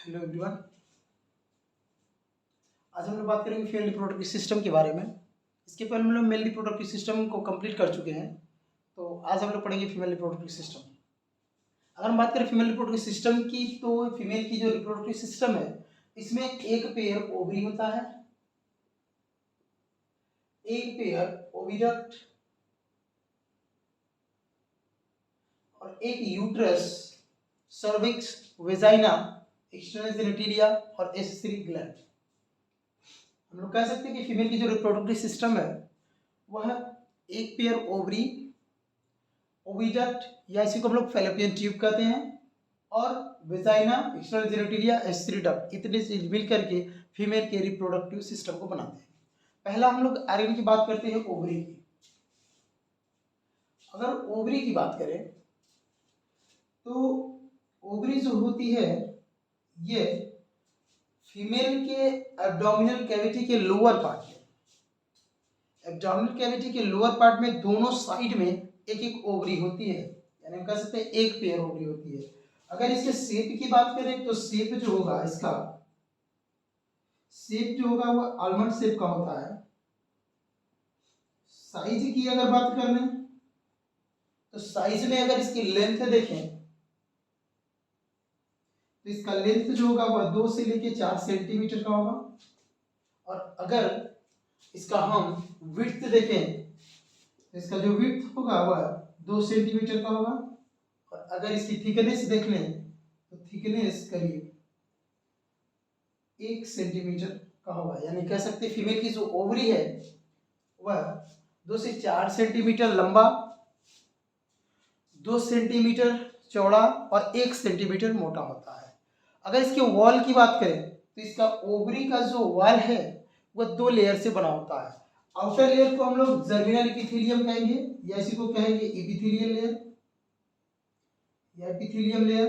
Hello everyone. आज हम लोग बात करेंगे फीमेल रिप्रोडक्टिव सिस्टम के बारे में। इसके पहले हम लोग मेल रिप्रोडक्टिव सिस्टम को कंप्लीट कर चुके हैं, तो आज हम लोग पढ़ेंगे फीमेल रिप्रोडक्टिव सिस्टम। अगर हम बात करें फीमेल रिप्रोडक्टिव सिस्टम की, तो फीमेल की जो रिप्रोडक्टिव सिस्टम है, इसमें एक पेयर ओवरी होता है, एक पेयर ओविडक्ट और एक uterus, cervix, vagina, external genitalia और एक्सेसरी ग्लैंड। हम लोग कह सकते हैं कि फीमेल की जो रिप्रोडक्टिव सिस्टम है वह एक पेयर ओवरी, ओविडक्ट या इसी को हम लोग फैलोपियन ट्यूब कहते हैं, और vagina, external genitalia, accessory duct, इतने से मिल करके फीमेल के रिप्रोडक्टिव सिस्टम को बनाते हैं। पहला हम लोग आर्गन की बात करते हैं ओवरी की। अगर ओवरी की बात करें तो ओवरी जो होती है ये फीमेल के एब्डोमिनल कैविटी के लोअर पार्ट में, एब्डोमिनल कैविटी के लोअर पार्ट में दोनों साइड में एक एक ओवरी होती है, यानी हम कह सकते हैं एक पेयर ओवरी होती है। अगर इसके शेप की बात करें तो शेप जो होगा, इसका शेप जो होगा वो आलमंड शेप का होता है। साइज की अगर बात कर लें तो साइज में अगर इसकी लेंथ देखें तो इसका लेंथ जो होगा वह 2 से लेकर 4 सेंटीमीटर का होगा, और अगर इसका हम विड्थ देखें तो इसका जो विड्थ होगा वह 2 सेंटीमीटर का होगा, और अगर इसकी थिकनेस देख लें तो थिकनेस करीब 1 सेंटीमीटर का होगा। यानी कह सकते हैं फीमेल की जो ओवरी है वह 2 से 4 सेंटीमीटर लंबा, 2 सेंटीमीटर चौड़ा और 1 सेंटीमीटर मोटा होता है। अगर इसके वॉल की बात करें तो इसका ओवरी का जो वॉल है वह 2 लेयर से बना होता है। आउटर लेयर को हम लोग जर्मिनल एपिथेलियम कहेंगे, या इसी को कहेंगे एपिथेलियल लेयर या एपिथेलियम लेयर।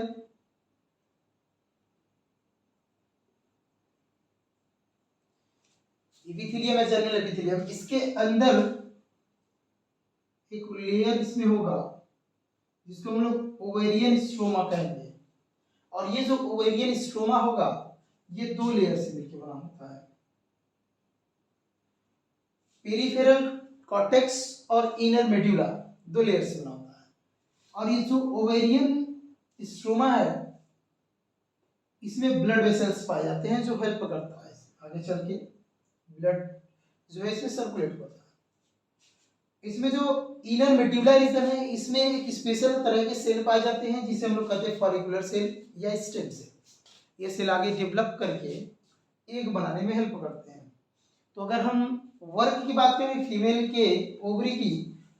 एपिथेलियम या जर्मिनल एपिथेलियम, इसके अंदर एक लेयर इसमें होगा जिसको हम लोग ओवेरियन स्ट्रोमा कहेंगे, और ये जो ओवेरियन स्ट्रोमा होगा ये 2 लेयर से मिलकर बना होता है, पेरिफेरल कॉर्टेक्स और इनर मेडुला, 2 लेयर से बना होता है। और ये जो ओवेरियन स्ट्रोमा है इसमें ब्लड वेसल्स पाए जाते हैं जो हेल्प करता है आगे चल के ब्लड जो है इसमें सर्कुलेट होता है। इसमें जो इनर मेडुला रीजन है इसमें एक स्पेशल तरह के सेल पाए जाते हैं जिसे हम लोग कहते हैं फॉलिकुलर सेल या स्टेम सेल। ये सेल आगे डेवलप करके एग बनाने में हेल्प करते हैं। तो अगर हम वर्क की बात करें फीमेल के ओवरी की,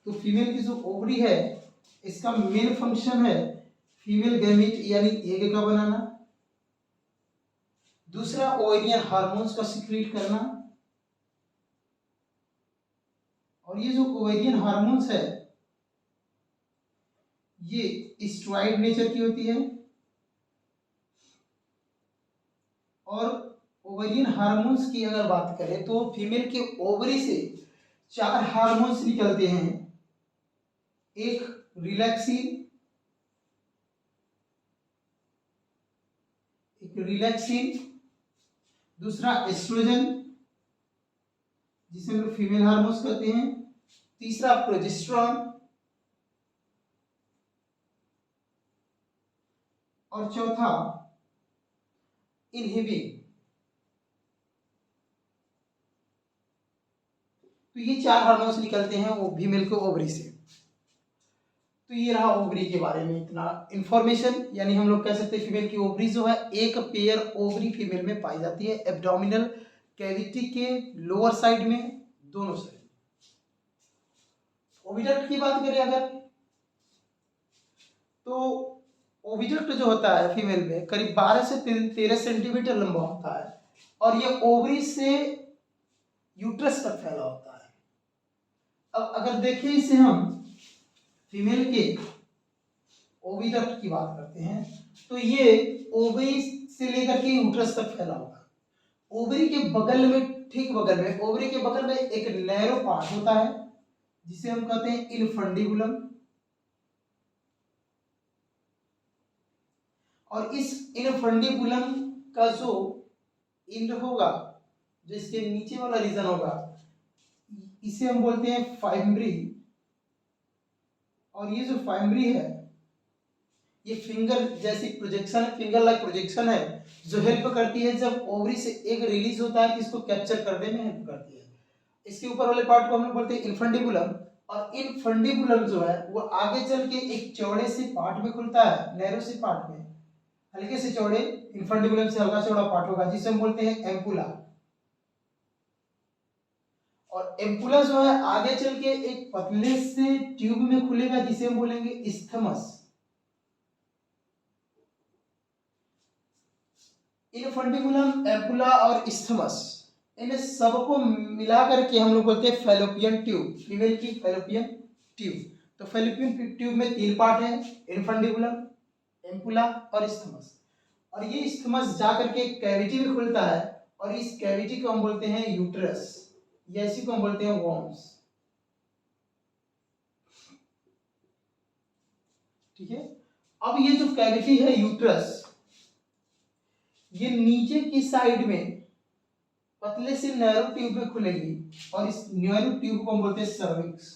तो फीमेल की जो ओवरी है इसका मेन फंक्शन है फीमेल गैमीट यानी एग का बनाना, दूसरा ओवेरियन हार्मोन्स का सिक्रीट करना, और ये जो ओवेरियन हार्मोन्स है ये स्टेरॉइड नेचर की होती है, और ओवेरियन हार्मोन्स की अगर बात करें तो फीमेल के ओवरी से 4 हार्मोन्स निकलते हैं। एक रिलैक्सिन, दूसरा एस्ट्रोजन जिसे हम लोग फीमेल हार्मोन्स कहते हैं, तीसरा प्रोजेस्टेरॉन, और चौथा इनहिबिन। तो ये 4 हार्मोन्स निकलते हैं वो फीमेल के ओवरी से। तो ये रहा ओवरी के बारे में इतना इंफॉर्मेशन, यानी हम लोग कह सकते हैं फीमेल की ओवरी जो है एक पेयर ओवरी फीमेल में पाई जाती है एब्डोमिनल कैविटी के लोअर साइड में, दोनों साइड। ओविडक्ट की बात करें अगर तो ओविडक्ट जो होता है फीमेल में करीब 12 से 13 सेंटीमीटर लंबा होता है, और ये ओवरी से यूट्रस तक फैला होता है। अब अगर देखें इसे हम फीमेल के ओविडक्ट की बात करते हैं तो ये ओवरी से लेकर के यूट्रस तक फैला होगा। ओवरी के बगल में, ठीक बगल में, ओवरी के बगल में एक नैरो पार्ट होता है जिसे हम कहते हैं इनफंडिबुलम, और इस इनफंडिबुलम का जो इंड होगा, जो इसके नीचे वाला रीजन होगा, इसे हम बोलते हैं फाइमरी। और ये जो फाइमरी है ये फिंगर जैसी प्रोजेक्शन, फिंगर लाइक प्रोजेक्शन है, जो हेल्प करती है जब ओवरी से एग रिलीज होता है तो इसको कैप्चर करने में हेल्प करती है। इसके ऊपर वाले पार्ट को हम लोग बोलते हैं इनफंडिबुलम। और इनफंडिबुलम जो है वो आगे चल के एक चौड़े से पार्ट में खुलता है, नैरो से पार्ट में, हल्के से चौड़े इनफंडिबुलम से हल्का चौड़ा पार्ट होगा जिसे हम बोलते हैं एम्पुला। और एम्पुला जो है आगे चल के एक पतले से ट्यूब में खुलेगा जिसे हम बोलेंगे इस्थमस। इनफंडिबुलम, एम्पुला और इस्थमस, इन सबको मिला करके हम लोग बोलते हैं फैलोपियन ट्यूब, फीमेल की फैलोपियन ट्यूब। तो फैलोपियन ट्यूब में 3 पार्ट है, इनफंडिबुलम, एम्पुला और इस्थमस। और ये इस्थमस जा करके एक कैविटी में खुलता है और इस कैविटी को हम बोलते हैं यूट्रस, या इसी को हम बोलते हैं वॉर्म्स। ठीक है। अब ये जो कैविटी है यूट्रस, ये नीचे की साइड में पतले से नैरो ट्यूब में खुलेगी और इस नैरो ट्यूब को हम बोलते हैं सर्विक्स।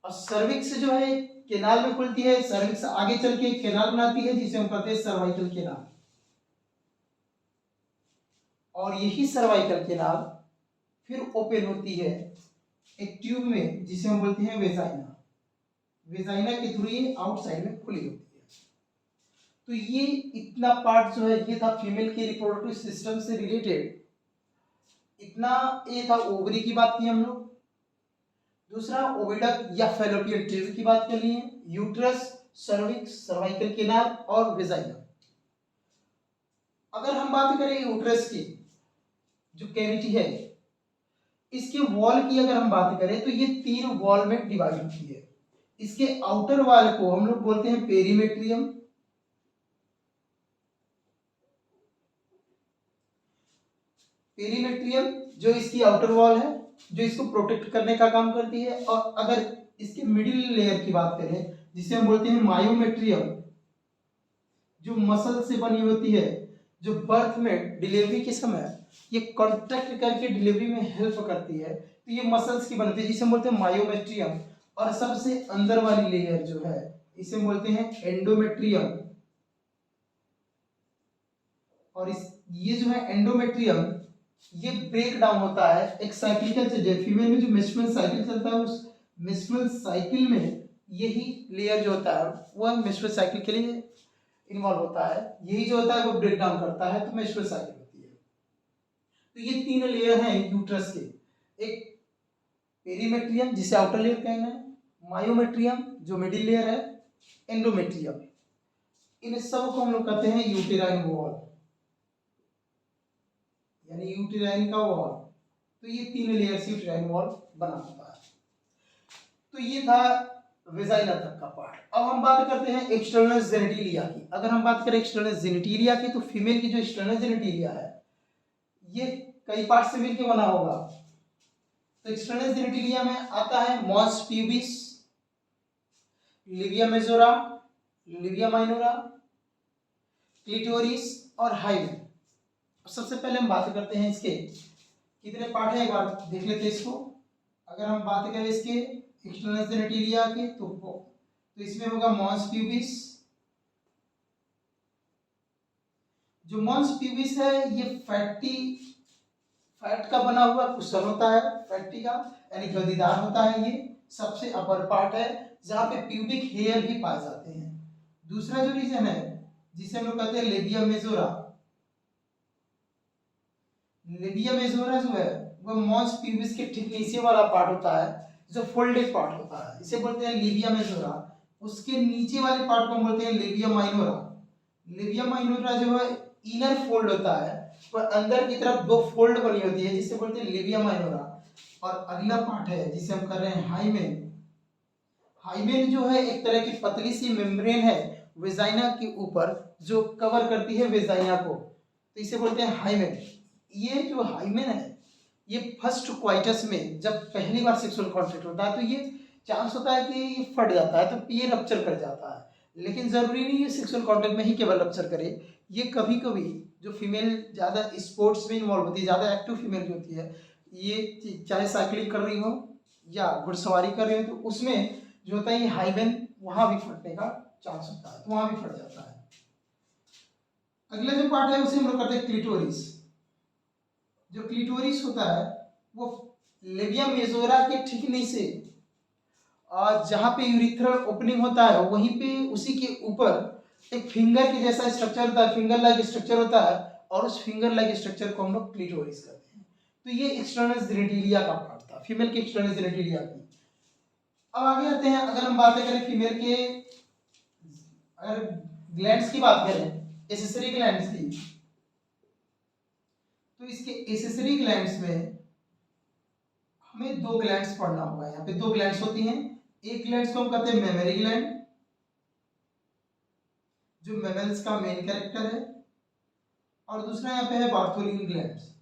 और सर्विक्स जो है केनाल में खुलती है, सर्विक्स आगे चल के केनाल बनाती है जिसे हम कहते हैं सर्वाइकल केनाल। और यही सर्वाइकल केनाल फिर ओपन होती है एक ट्यूब में जिसे हम बोलते हैं वेजाइना। वेजाइना के थ्रू ये आउटसाइड में खुली होती है। तो ये इतना पार्ट जो है ये था फीमेल के रिप्रोडक्टिव सिस्टम से रिलेटेड। इतना ये था ओवरी की बात की हम लोग। दूसरा ओविडक्ट या फैलोपियन ट्यूब की बात कर लिए, यूट्रस, सर्विक्स, सर्वाइकल केनाल और वेजाइना। अगर हम बात करें यूट्रस की जो कैविटी है, इसके वॉल की अगर हम बात करें तो ये 3 वॉल में डिवाइड होती है। इसके आउटर वॉल को हम लोग बोलते हैं पेरीमेट्रियम, पेरीमेट्रियम जो इसकी आउटर वॉल है, जो इसको प्रोटेक्ट करने का काम करती है। और अगर इसके मिडिल लेयर की बात करें जिसे हम बोलते हैं मायोमेट्रियम, जो मसल से बनी होती है, जो बर्थ में डिलीवरी के समय ये कॉन्ट्रैक्ट करके डिलीवरी में हेल्प करती है, तो ये मसल्स की बनती है जिसे हम बोलते हैं मायोमेट्रियम। और सबसे अंदर वाली लेयर जो है इसे हम बोलते हैं एंडोमेट्रियम। और ये जो है एंडोमेट्रियम, ये ब्रेक डाउन होता है एक साइक्लिकल चीज है। फीमेल में जो मेंस्ट्रुअल साइकिल चलता है उस मेंस्ट्रुअल साइकिल में यही लेयर जो होता है वो मेंस्ट्रुअल साइकिल के लिए इन्वॉल्व होता है। यही जो होता है वो ब्रेक डाउन करता है, तो मेंस्ट्रुअल साइकिल होती है। तो ये 3 लेयर हैं यूट्रस के, एक पेरीमेट्रियम जिसे आउटर लेयर कहना है, मायोमेट्रियम जो मिडिल लेयर है, एंडोमेट्रियम। इन सब को हम लोग कहते हैं यूटेराइन वॉल, यानी यूटेराइन का वॉल। तो ये 3 लेयर से यूटेराइन वॉल बना होता है। तो ये था वेजाइना तक का पार्ट। अब हम बात करते हैं एक्सटर्नल जेनिटिलिया की। अगर हम बात करें एक्सटर्नल जेनिटिलिया की तो फीमेल की जो एक्सटर्नल जेनिटिलिया है ये कई पार्ट से मिलकर बना होगा। तो एक्सटर्नल जेनिटिलिया में आता है mons pubis, labia majora, labia minora, clitoris और हाइमेन। सबसे पहले हम बात करते हैं इसके कितने पार्ट है, एक बार देख लेते हैं इसको। अगर हम बात करें इसके एक्सटर्नल जेनिटिलिया के तो इसमें होगा मॉन्स प्यूबिस। जो मॉन्स प्यूबिस है ये फैट का बना हुआ कुशन होता है, फैटी का यानी गद्दीदार होता है। ये सबसे अपर पार्ट है जहां पे प्यूबिक हेयर भी पाए जाते हैं। दूसरा जो रीजन है जिसे हम लोग कहते हैं लेबिया मेजोरा, लेबिया मेजोरा जो है वो मॉन्स प्यूबिस के ठीक नीचे वाला पार्ट होता है जो फोल्डेड पार्ट होता है, इसे बोलते हैं लेबिया मेजोरा। उसके नीचे वाले पार्ट को हम बोलते हैं लेबिया माइनोरा। लेबिया माइनोरा जो है इनर फोल्ड होता है पर अंदर की तरफ 2 फोल्ड बनी होती है जिसे बोलते हैं लेबिया माइनोरा। और अगला पार्ट है जिसे हम कर रहे हैं हाइमेन। हाइमेन जो है एक तरह की पतली सी मेम्ब्रेन है वेजाइना के ऊपर जो कवर करती है वेजाइना को, तो इसे बोलते हैं हाइमेन। ये जो हाइमेन है ये फर्स्ट क्वाइटस में जब पहली बार सेक्सुअल कॉन्टैक्ट होता है तो ये चांस होता है कि ये फट जाता है, तो ये रप्चर कर जाता है। लेकिन ज़रूरी नहीं है सेक्सुअल कॉन्टैक्ट में ही केवल रप्चर करे। ये कभी कभी जो फीमेल ज़्यादा स्पोर्ट्स में इन्वॉल्व होती है, ज़्यादा एक्टिव फीमेल जो होती है, ये चाहे साइकिलिंग कर रही हो या घुड़सवारी कर रही हो, तो उसमें जो होता है ये हाइमेन वहाँ भी फटने का चांस होता है, तो वहाँ भी फट जाता है। अगला जो पार्ट है उसे हम लोग करते हैं क्लिटोरिस। जो क्लिटोरिस होता है वो लेबिया मेजोरा के ठीक नीचे और जहाँ पे यूरिथ्रल ओपनिंग होता है वहीं पे उसी के ऊपर एक फिंगर के जैसा स्ट्रक्चर होता है, फिंगर लाइक स्ट्रक्चर होता है, और उस फिंगर लाइक स्ट्रक्चर को हम लोग क्लिटोरिस कहते हैं। तो ये एक्सटर्नल जेनिटलिया का पार्ट था, फीमेल के एक्सटर्नल जेनिटलिया की। अब आगे आते हैं, अगर हम बातें करें फीमेल के, अगर ग्लैंड्स की बात करें, एसेसरी ग्लैंड्स की, तो इसके एसेसरी ग्लैंड्स में हमें दो ग्लैंड्स पढ़ना होगा। यहाँ पे दो ग्लैंड्स होती हैं। एक ग्लैंड्स को हम कहते हैं मेमरी ग्लैंड, जो मेमल्स का मेन कैरेक्टर है, और दूसरा यहाँ पे है बार्थोलिन ग्लैंड्स।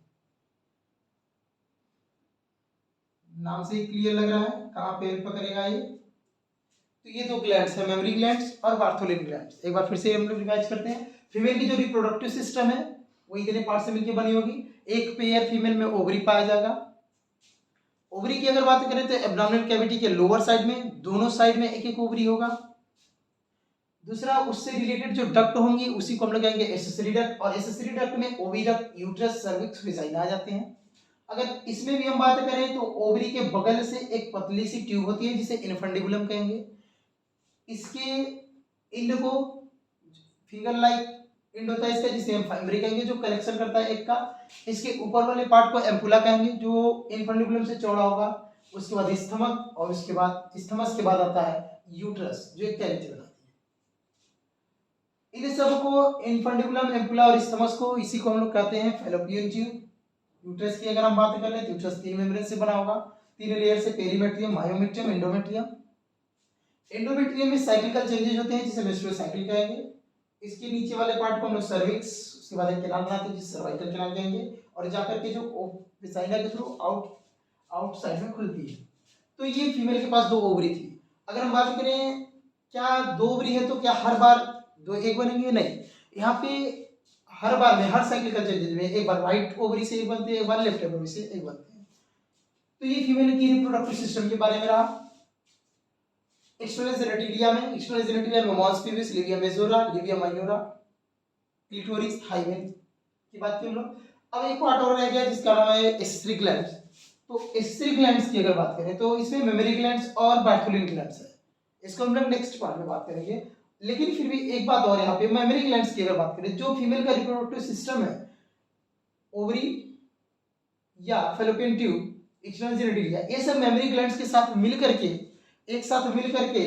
नाम से ही क्लियर लग रहा है कहाँ पे हेल्प करेगा ये। तो ये दो ग्लैंड्स है, मेमरी ग्लैंड्स और बार्थोलिन ग्लैंड्स। एक बार फिर से हम लोग रिवाइज करते हैं। फीमेल की जो रिप्रोडक्टिव सिस्टम है वो इतने पार्ट से मिलकर बनी होगी। एक पेयर फीमेल में ओवरी पाया जाएगा। ओवरी की अगर बात करें तो एब्डोमिनल कैविटी के लोअर साइड में दोनों साइड में एक एक ओवरी होगा। दूसरा उससे रिलेटेड जो डक्ट होंगी उसी को हम लोग कहेंगे एसेसरी डक्ट, और एसेसरी डक्ट में ओविडक्ट, यूट्रस, सर्विक्स, वेजाइना आ जाते हैं। अगर इसमें भी हम बात करें तो ओवरी के बगल से एक पतली सी ट्यूब होती है जिसे इन्फंडिबुलम कहेंगे। इसके इंड को फिंगर लाइक इंड होता है इसका, जिसे हम फाइमरी कहेंगे, जो कलेक्शन करता है एक का। इसके ऊपर वाले पार्ट को एम्पुला कहेंगे, जो इन्फंडिबुलम से चौड़ा होगा। उसके बाद स्थमक, और उसके बाद स्थमस के बाद आता है यूट्रस, जो एक कैविटी बनाती है। इन सब को इन्फंडिबुलम, एम्पुला और स्थमस को, इसी को हम लोग कहते हैं फैलोपियन ट्यूब। यूट्रस की अगर हम बात कर लें तो यूट्रस 3 मेम्ब्रेन से बना होगा, 3 लेयर से, पेरीमेट्रियम, मायोमेट्रियम, एंडोमेट्रियम। एंडोमेट्रियम में साइक्लिकल चेंजेस होते हैं जिसे मेंस्ट्रुअल साइकिल कहेंगे। इसके नीचे वाले पार्ट को हम लोग सर्विक्स, उसके बाद एक कैनाल बनाते हैं जिसे सर्वाइकल कैनाल कहेंगे, और जाकर के जो वेजाइना के थ्रू आउटसाइड में खुलती है। तो ये फीमेल के पास दो ओवरी थी। अगर हम बात करें क्या दो ओवरी है तो क्या हर बार दो एक बनेंगे? नहीं, यहाँ पे हर बार में, हर साइक्लिकल चेंजेस में एक बार राइट ओवरी से एक बनते हैं, एक बार लेफ्ट ओवरी से एक बनते हैं। तो ये फीमेल की रिप्रोडक्टिव सिस्टम के बारे में रहा। एक्सटर्नल जेनिटलिया में mons pubis, labia majora, labia minora, clitoris, hymen की बात की हम लोग। अब एक पार्ट और रह गया जिसका नाम है एसेसरी ग्लैंड्स। तो एसेसरी ग्लैंड्स की अगर बात करें तो इसमें मेमरी ग्लैंड्स और बार्थोलिन ग्लैंड्स है। इसको हम लोग नेक्स्ट पार्ट में बात करेंगे। लेकिन फिर भी एक बात और, यहाँ पे मेमरी ग्लैंड्स की अगर बात करें, जो फीमेल का रिप्रोडक्टिव सिस्टम है, ओवरी या फैलोपियन ट्यूब, एक्सटर्नल जेनिटलिया, ये सब मेमरी ग्लैंड्स के साथ मिलकर के, एक साथ मिल करके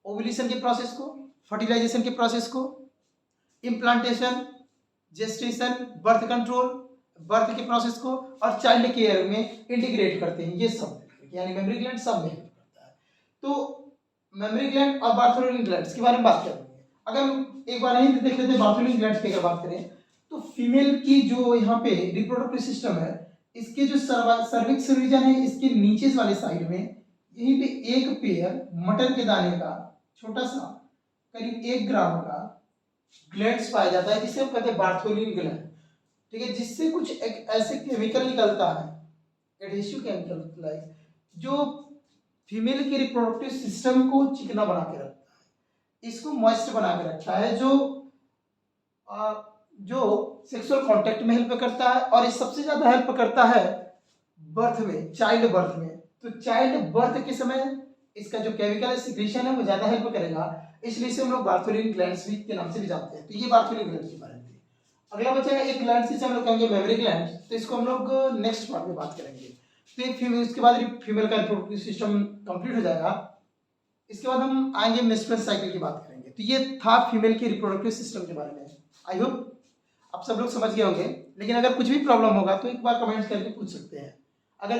ओवुलेशन के प्रोसेस को, फर्टिलाइजेशन के प्रोसेस को, implantation, gestation, birth control, birth के प्रोसेस को, और चाइल्ड केयर में इंटीग्रेट करते हैं। ये सब यानी मेमरी ग्लैंड सब में हेल्प करता है। तो मेमरी ग्लैंड और बार्थोलिन ग्लैंड्स के बारे में बात करेंगे। अगर हम एक बार यहीं देख लेते हैं बार्थोलिन ग्लैंड्स की अगर बात करें तो फीमेल की जो यहाँ पे रिप्रोडक्टिव सिस्टम है, इसके जो सर्विक्स रीजन है, इसके नीचे वाले साइड में यहीं पे एक पेयर मटर के दाने का छोटा सा करीब 1 ग्राम का ग्लैंड्स पाया जाता है, जिसे हम कहते हैं बार्थोलिन ग्लैंड। ठीक है, जिससे कुछ एक ऐसे केमिकल निकलता है, एडहेसिव केमिकल लाइक, जो फीमेल के रिप्रोडक्टिव सिस्टम को चिकना बना के रखता है, इसको मॉइस्ट बना के रखता है, जो सेक्सुअल कांटेक्ट में हेल्प करता है, और ये सबसे ज्यादा हेल्प करता है बर्थ में, चाइल्ड बर्थ में। तो चाइल्ड बर्थ के समय इसका जो केमिकल सिक्रीशन है वो ज्यादा हेल्प करेगा, इसलिए इसे हम लोग बार्थोलिन ग्लैंड्स भी के नाम से भी जानते हैं। तो ये बार्थोलिन ग्लैंड के बारे में। अगला बचा है एक ग्लैंड जिसे हम लोग कहेंगे मेमरी ग्लैंड, तो इसको हम लोग नेक्स्ट पार्ट में बात करेंगे। तो एक फीमेल, उसके बाद फीमेल का रिप्रोडक्टिव सिस्टम कंप्लीट हो जाएगा। इसके बाद हम आएंगे मेंस्ट्रुअल साइकिल की बात करेंगे। तो ये था फीमेल के रिप्रोडक्टिव सिस्टम के बारे में। आई होप आप सब लोग समझ गए होंगे, लेकिन अगर कुछ भी प्रॉब्लम होगा तो एक बार कमेंट करके पूछ सकते हैं। अगर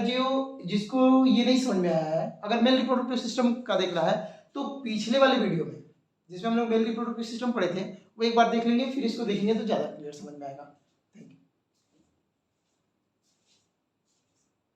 जिसको ये नहीं समझ में आया है, अगर मेल रिप्रोडक्टिव सिस्टम का देखना है तो पिछले वाले वीडियो में जिसमें हम लोग मेल रिप्रोडक्टिव सिस्टम पढ़े थे वो एक बार देख लेंगे, फिर इसको देखेंगे तो ज़्यादा क्लियर समझ में आएगा।